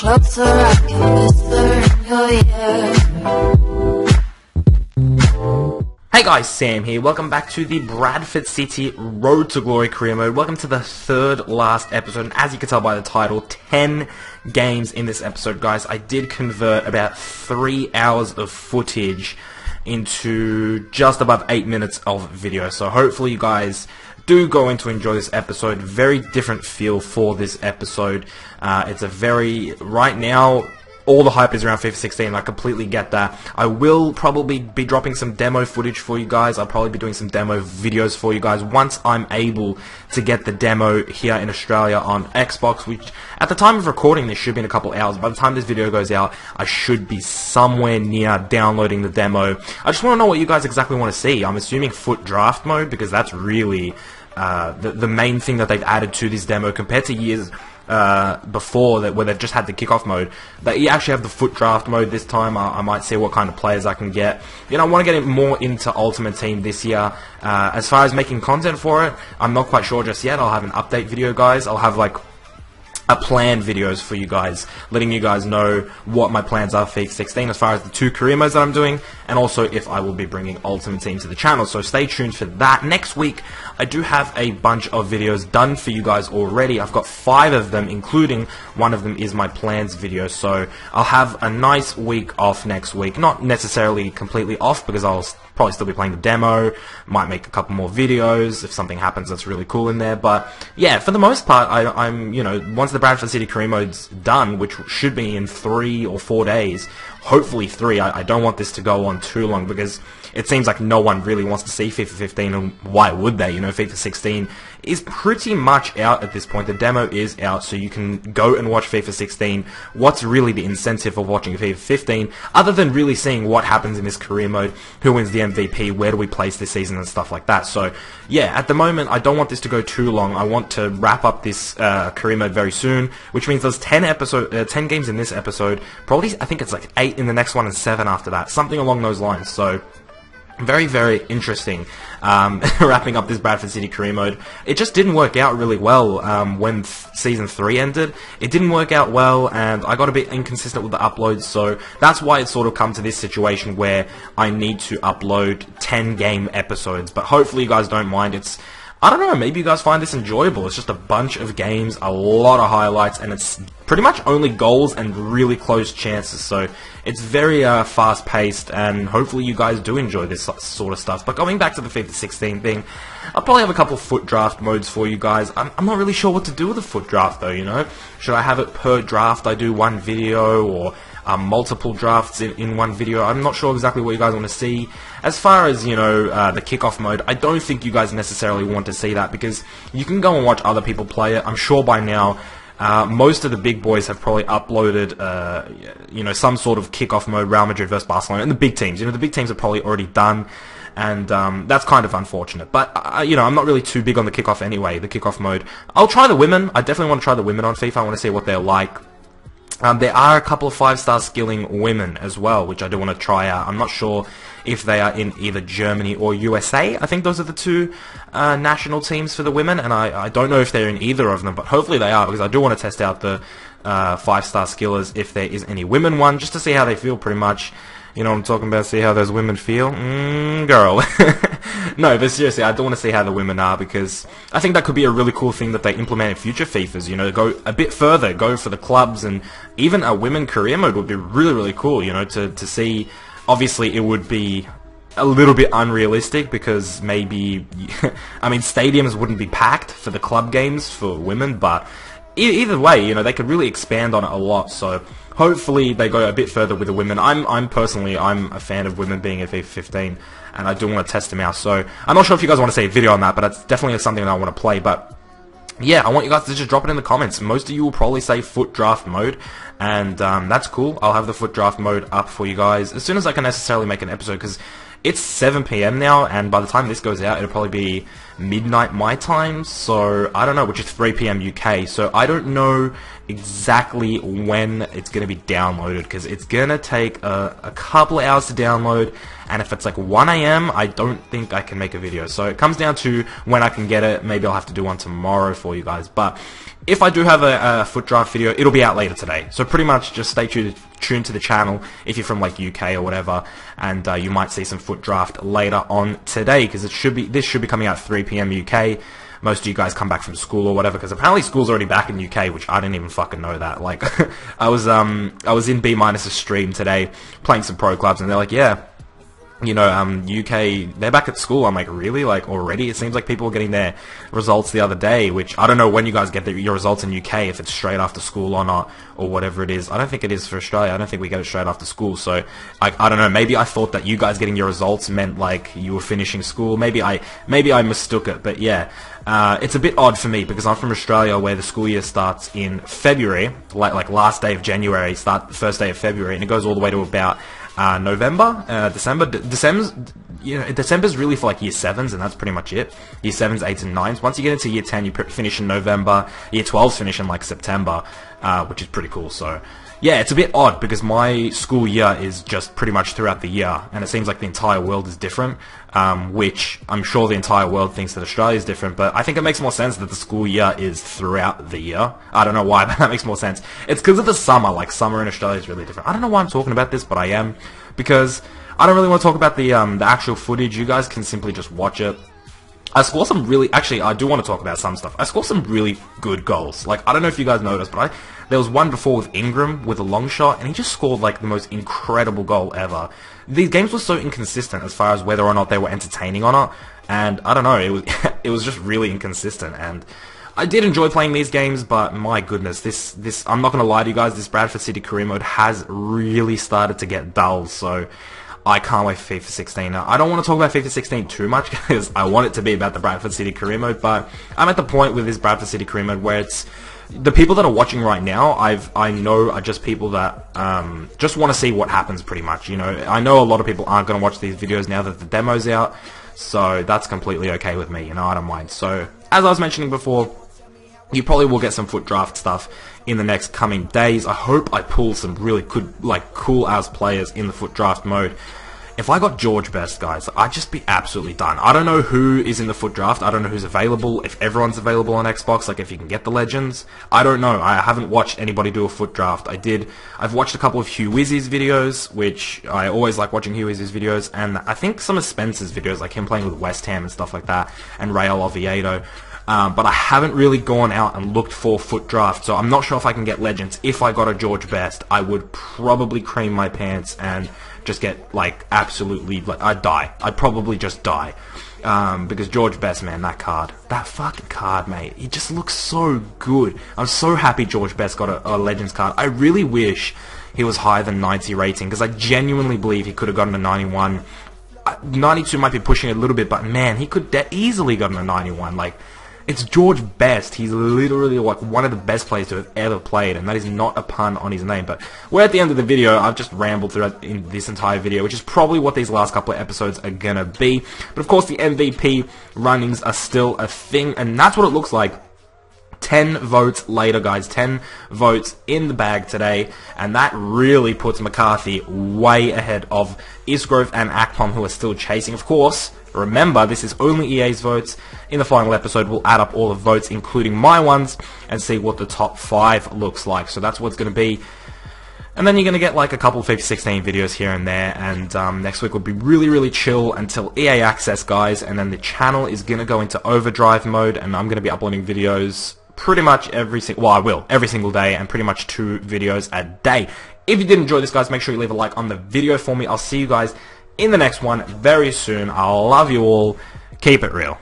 closer, I can whisper in your ear. Hey guys, Sam here. Welcome back to the Bradford City Road to Glory Career Mode. Welcome to the third last episode, and as you can tell by the title, 10 games in this episode, guys. I did convert about 3 hours of footage into just above 8 minutes of video, so hopefully you guys do going to enjoy this episode. Very different feel for this episode. It's a very, right now, all the hype is around FIFA 16, I completely get that. I will probably be dropping some demo footage for you guys. I'll probably be doing some demo videos for you guys once I'm able to get the demo here in Australia on Xbox, which at the time of recording this should be in a couple hours. By the time this video goes out, I should be somewhere near downloading the demo. I just want to know what you guys exactly want to see. I'm assuming FUT draft mode, because that's really the main thing that they've added to this demo compared to years before that, where they've just had the kickoff mode. They actually have the FUT draft mode this time. I might see what kind of players I can get. You know, I want to get more into Ultimate Team this year. As far as making content for it, I'm not quite sure just yet. I'll have an update video, guys. I'll have like a plan videos for you guys, letting you guys know what my plans are for FIFA 16 as far as the 2 career modes that I'm doing, and also if I will be bringing Ultimate Team to the channel, so stay tuned for that. Next week, I do have a bunch of videos done for you guys already. I've got 5 of them, including one of them is my plans video, so I'll have a nice week off next week. Not necessarily completely off, because I'll probably still be playing the demo, might make a couple more videos if something happens that's really cool in there, but yeah, for the most part, I'm, you know, once the Bradford City Career Mode's done, which should be in 3 or 4 days, hopefully 3, I don't want this to go on too long, because it seems like no one really wants to see FIFA 15, and why would they? You know, FIFA 16 is pretty much out at this point. The demo is out, so you can go and watch FIFA 16. What's really the incentive of watching FIFA 15, other than really seeing what happens in this career mode, who wins the MVP, where do we place this season, and stuff like that. So, yeah, at the moment, I don't want this to go too long. I want to wrap up this career mode very soon, which means there's 10 games in this episode, probably, I think it's like 8 in the next one and 7 after that, something along those lines. So, very, very interesting. Wrapping up this Bradford City career mode. It just didn't work out really well when Season 3 ended. It didn't work out well, and I got a bit inconsistent with the uploads, so that's why it's sort of come to this situation where I need to upload 10 game episodes. But hopefully you guys don't mind. It's, I don't know, maybe you guys find this enjoyable. It's just a bunch of games, a lot of highlights, and it's pretty much only goals and really close chances. So it's very fast-paced, and hopefully you guys do enjoy this sort of stuff. But going back to the FIFA 16 thing, I'll probably have a couple of FUT draft modes for you guys. I'm not really sure what to do with the FUT draft, though, you know? Should I have it per draft I do one video, or multiple drafts in one video? I'm not sure exactly what you guys want to see. As far as, you know, the kickoff mode, I don't think you guys necessarily want to see that, because you can go and watch other people play it. I'm sure by now most of the big boys have probably uploaded, you know, some sort of kickoff mode, Real Madrid versus Barcelona, and the big teams. You know, the big teams are probably already done, and that's kind of unfortunate. But, you know, I'm not really too big on the kickoff anyway, the kickoff mode. I'll try the women. I definitely want to try the women on FIFA. I want to see what they're like. There are a couple of 5-star skilling women as well, which I do want to try out. I'm not sure if they are in either Germany or USA. I think those are the 2 national teams for the women, and I don't know if they're in either of them, but hopefully they are, because I do want to test out the 5-star skillers if there is any women one, just to see how they feel, pretty much. You know what I'm talking about? See how those women feel? Girl. No, but seriously, I do want to see how the women are, because I think that could be a really cool thing that they implement in future FIFAs, you know, go a bit further, go for the clubs, and even a women career mode would be really, really cool, you know, to see. Obviously, it would be a little bit unrealistic, because maybe, I mean, stadiums wouldn't be packed for the club games for women, but either way, you know, they could really expand on it a lot, so hopefully they go a bit further with the women. I'm personally a fan of women being at FIFA 15, and I do want to test them out, so I'm not sure if you guys want to see a video on that, but it's definitely something that I want to play. But yeah, I want you guys to just drop it in the comments. Most of you will probably say FUT draft mode, and that's cool. I'll have the FUT draft mode up for you guys as soon as I can necessarily make an episode, because it's 7 PM now, and by the time this goes out, it'll probably be midnight my time, so I don't know, which is 3 PM UK, so I don't know exactly when it's going to be downloaded, because it's going to take a couple of hours to download, and if it's like 1 AM, I don't think I can make a video, so it comes down to when I can get it. Maybe I'll have to do one tomorrow for you guys, but if I do have a FUT draft video, it'll be out later today. So pretty much just stay tuned to the channel if you're from like UK or whatever, and you might see some FUT draft later on today, because this should be coming out 3 PM UK. Most of you guys come back from school or whatever, because apparently school's already back in UK, which I didn't even fucking know that. Like, I was in B-minus's stream today playing some pro clubs, and they're like, yeah, you know, UK, they're back at school. I'm like, really? Like, already? It seems like people were getting their results the other day, which I don't know when you guys get your results in UK, if it's straight after school or not, or whatever it is. I don't think it is for Australia. I don't think we get it straight after school, so I don't know. Maybe I thought that you guys getting your results meant, like, you were finishing school. Maybe I mistook it, but yeah. It's a bit odd for me, because I'm from Australia, where the school year starts in February, like last day of January, first day of February, and it goes all the way to about November, December. December's really for like year 7s, and that's pretty much it. Year 7s, 8s, and 9s. Once you get into year 10, you finish in November. Year 12s finish in like September, which is pretty cool. So yeah, it's a bit odd, because my school year is just pretty much throughout the year, and it seems like the entire world is different, which I'm sure the entire world thinks that Australia is different, but I think it makes more sense that the school year is throughout the year. I don't know why, but that makes more sense. It's because of the summer. Like, summer in Australia is really different. I don't know why I'm talking about this, but I am, because I don't really want to talk about the actual footage. You guys can simply just watch it. I scored some really... Actually, I do want to talk about some stuff. I scored some really good goals. Like, I don't know if you guys noticed, but there was one before with Ingram with a long shot, and he just scored, like, the most incredible goal ever. These games were so inconsistent as far as whether or not they were entertaining or not, and I don't know, it was just really inconsistent, and I did enjoy playing these games, but my goodness, this I'm not going to lie to you guys, this Bradford City Career Mode has really started to get dull, so I can't wait for FIFA 16. Now, I don't want to talk about FIFA 16 too much, because I want it to be about the Bradford City Career Mode, but I'm at the point with this Bradford City Career Mode where it's... The people that are watching right now, I know are just people that just want to see what happens, pretty much. You know, I know a lot of people aren't going to watch these videos now that the demo's out, so that's completely okay with me, you know, I don't mind. So, as I was mentioning before, you probably will get some FUT draft stuff in the next coming days. I hope I pull some really good, like, cool-ass players in the FUT draft mode. If I got George Best, guys, I'd just be absolutely done. I don't know who is in the FUT draft. I don't know who's available, if everyone's available on Xbox, like if you can get the legends. I don't know. I haven't watched anybody do a FUT draft. I've watched a couple of Hugh Wizzy's videos, which I always like watching Hugh Wizzy's videos, and I think some of Spencer's videos, like him playing with West Ham and stuff like that, and Real Oviedo. But I haven't really gone out and looked for FUT draft, so I'm not sure if I can get legends. If I got a George Best, I would probably cream my pants and just get, like, absolutely, like, I'd die. I'd probably just die. Because George Best, man, that fucking card, mate, it just looks so good. I'm so happy George Best got a Legends card. I really wish he was higher than 90 rating, because I genuinely believe he could have gotten a 91. 92 might be pushing it a little bit, but man, he could easily gotten a 91. Like, it's George Best. He's literally like one of the best players to have ever played, and that is not a pun on his name. But we're at the end of the video. I've just rambled throughout in this entire video, which is probably what these last couple of episodes are gonna be. But of course, the MVP runnings are still a thing, and that's what it looks like 10 votes later, guys. 10 votes in the bag today, and that really puts McCarthy way ahead of Isgrove and Akpom, who are still chasing. Of course, remember, this is only EA's votes. In the final episode, we'll add up all the votes, including my ones, and see what the top 5 looks like. So that's what it's going to be. And then you're going to get like a couple of FIFA 16 videos here and there, and next week will be really, really chill until EA Access, guys, and then the channel is going to go into overdrive mode, and I'm going to be uploading videos pretty much every single day, and pretty much 2 videos a day. If you did enjoy this, guys, make sure you leave a like on the video for me. I'll see you guys in the next one very soon. I love you all. Keep it real.